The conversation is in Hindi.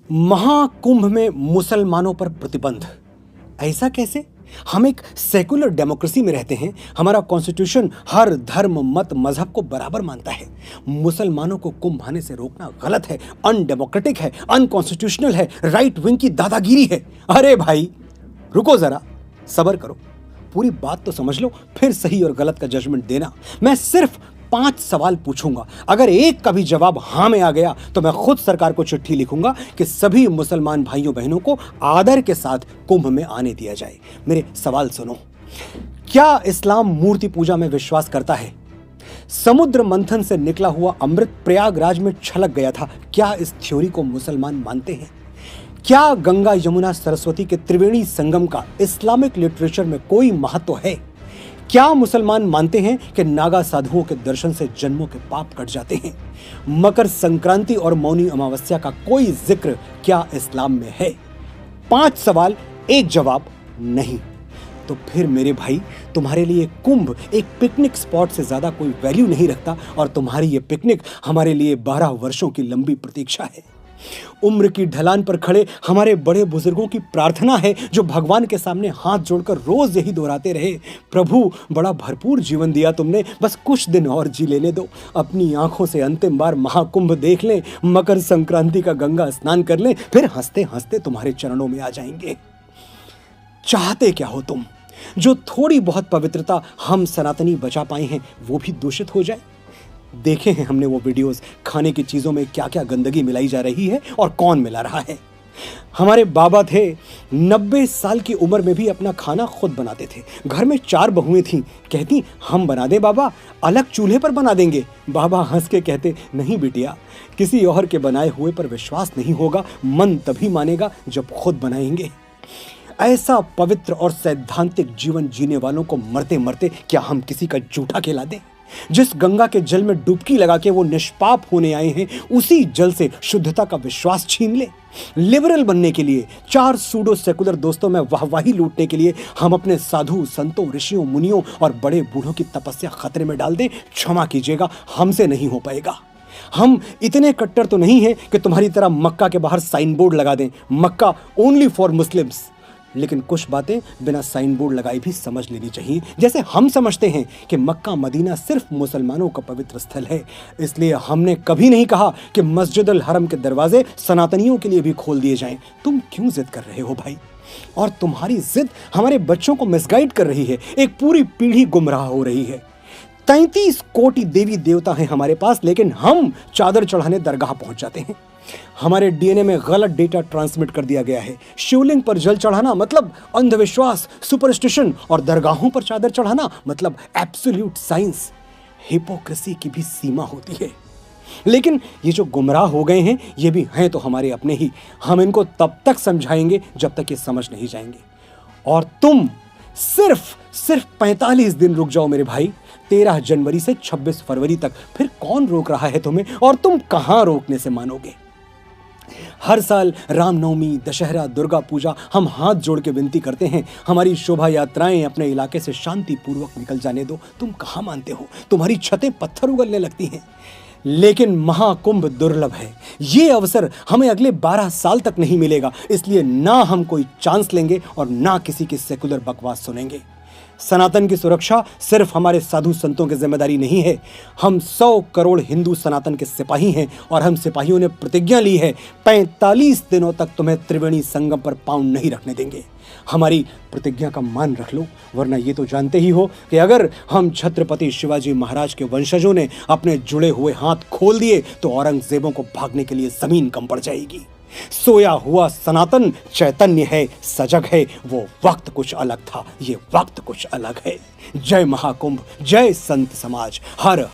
महाकुंभ में मुसलमानों पर प्रतिबंध, ऐसा कैसे? हम एक सेकुलर डेमोक्रेसी में रहते हैं। हमारा कॉन्स्टिट्यूशन हर धर्म मत मजहब को बराबर मानता है। मुसलमानों को कुंभ आने से रोकना गलत है, अनडेमोक्रेटिक है, अनकॉन्स्टिट्यूशनल है, राइट विंग की दादागिरी है। अरे भाई रुको जरा, सब्र करो, पूरी बात तो समझ लो, फिर सही और गलत का जजमेंट देना। मैं सिर्फ 5 सवाल पूछूंगा, अगर एक का भी जवाब हाँ में आ गया तो मैं खुद सरकार को चिट्ठी लिखूंगा कि सभी मुसलमान भाइयों बहनों को आदर के साथ कुंभ में आने दिया जाए। मेरे सवाल सुनो। क्या इस्लाम मूर्ति पूजा में विश्वास करता है? समुद्र मंथन से निकला हुआ अमृत प्रयागराज में छलक गया था, क्या इस थ्योरी को मुसलमान मानते हैं? क्या गंगा यमुना सरस्वती के त्रिवेणी संगम का इस्लामिक लिटरेचर में कोई महत्व है? क्या मुसलमान मानते हैं कि नागा साधुओं के दर्शन से जन्मों के पाप कट जाते हैं? मकर संक्रांति और मौनी अमावस्या का कोई जिक्र क्या इस्लाम में है? 5 सवाल, एक जवाब नहीं। तो फिर मेरे भाई, तुम्हारे लिए कुंभ एक पिकनिक स्पॉट से ज्यादा कोई वैल्यू नहीं रखता और तुम्हारी ये पिकनिक हमारे लिए 12 वर्षों की लंबी प्रतीक्षा है। उम्र की ढलान पर खड़े हमारे बड़े बुजुर्गों की प्रार्थना है, जो भगवान के सामने हाथ जोड़कर रोज यही दोहराते रहे, प्रभु बड़ा भरपूर जीवन दिया तुमने, बस कुछ दिन और जी लेने दो, अपनी आंखों से अंतिम बार महाकुंभ देख लें, मकर संक्रांति का गंगा स्नान कर लें, फिर हंसते हंसते तुम्हारे चरणों में आ जाएंगे। चाहते क्या हो तुम? जो थोड़ी बहुत पवित्रता हम सनातनी बचा पाए हैं वो भी दूषित हो जाए? देखे हैं हमने वो वीडियोस, खाने की चीजों में क्या क्या गंदगी मिलाई जा रही है और कौन मिला रहा है। हमारे बाबा थे, 90 साल की उम्र में भी अपना खाना खुद बनाते थे। घर में 4 बहुएं थीं, कहती हम बना दें बाबा, अलग चूल्हे पर बना देंगे। बाबा हंस के कहते नहीं बिटिया, किसी और के बनाए हुए पर विश्वास नहीं होगा, मन तभी मानेगा जब खुद बनाएंगे। ऐसा पवित्र और सैद्धांतिक जीवन जीने वालों को मरते मरते क्या हम किसी का जूठा खिला दें? जिस गंगा के जल में डुबकी लगा के वो निष्पाप होने आए हैं, उसी जल से शुद्धता का विश्वास छीन ले? लिबरल बनने के लिए, 4 सूडो सेकुलर दोस्तों में वाहवाही लूटने के लिए हम अपने साधु संतों, ऋषियों, मुनियों और बड़े बूढ़ों की तपस्या खतरे में डाल दें? क्षमा कीजिएगा, हमसे नहीं हो पाएगा। हम इतने कट्टर तो नहीं हैं कि तुम्हारी तरह मक्का के बाहर साइन बोर्ड लगा दें, मक्का ओनली फॉर मुस्लिम्स। लेकिन कुछ बातें बिना साइन बोर्ड लगाए भी समझ लेनी चाहिए। जैसे हम समझते हैं कि मक्का मदीना सिर्फ मुसलमानों का पवित्र स्थल है, इसलिए हमने कभी नहीं कहा कि मस्जिद अल हरम के दरवाजे सनातनियों के लिए भी खोल दिए जाएं। तुम क्यों जिद कर रहे हो भाई? और तुम्हारी जिद हमारे बच्चों को मिसगाइड कर रही है, एक पूरी पीढ़ी गुमराह हो रही है। 33 कोटि देवी देवता हैं हमारे पास, लेकिन हम चादर चढ़ाने दरगाह पहुंच जाते हैं। हमारे डीएनए में गलत डेटा ट्रांसमिट कर दिया गया है। शिवलिंग पर जल चढ़ाना मतलब अंधविश्वास, सुपरस्टिशन, और दरगाहों पर चादर चढ़ाना मतलब एब्सोल्यूट साइंस। हिपोक्रेसी की भी सीमा होती है। लेकिन ये जो गुमराह हो गए हैं, ये भी हैं तो हमारे अपने ही। हम इनको तब तक समझाएंगे जब तक ये समझ नहीं जाएंगे। और तुम सिर्फ 45 दिन रुक जाओ मेरे भाई, 13 जनवरी से 26 फरवरी तक। फिर कौन रोक रहा है तुम्हें, और तुम कहां रोकने से मानोगे? हर साल रामनवमी, दशहरा, दुर्गा पूजा हम हाथ जोड़ के विनती करते हैं, हमारी शोभा यात्राएं अपने इलाके से शांतिपूर्वक निकल जाने दो। तुम कहां मानते हो? तुम्हारी छतें पत्थर उगलने लगती हैं। लेकिन महाकुंभ दुर्लभ है, ये अवसर हमें अगले 12 साल तक नहीं मिलेगा, इसलिए ना हम कोई चांस लेंगे और ना किसी की सेकुलर बकवास सुनेंगे। सनातन की सुरक्षा सिर्फ हमारे साधु संतों की जिम्मेदारी नहीं है। हम 100 करोड़ हिंदू सनातन के सिपाही हैं और हम सिपाहियों ने प्रतिज्ञा ली है, 45 दिनों तक तुम्हें त्रिवेणी संगम पर पांव नहीं रखने देंगे। हमारी प्रतिज्ञा का मान रख लो, वरना ये तो जानते ही हो कि अगर हम छत्रपति शिवाजी महाराज के वंशजों ने अपने जुड़े हुए हाथ खोल दिए तो औरंगजेबों को भागने के लिए जमीन कम पड़ जाएगी। सोया हुआ सनातन चैतन्य है, सजग है। वो वक्त कुछ अलग था, ये वक्त कुछ अलग है। जय महाकुंभ, जय संत समाज, हर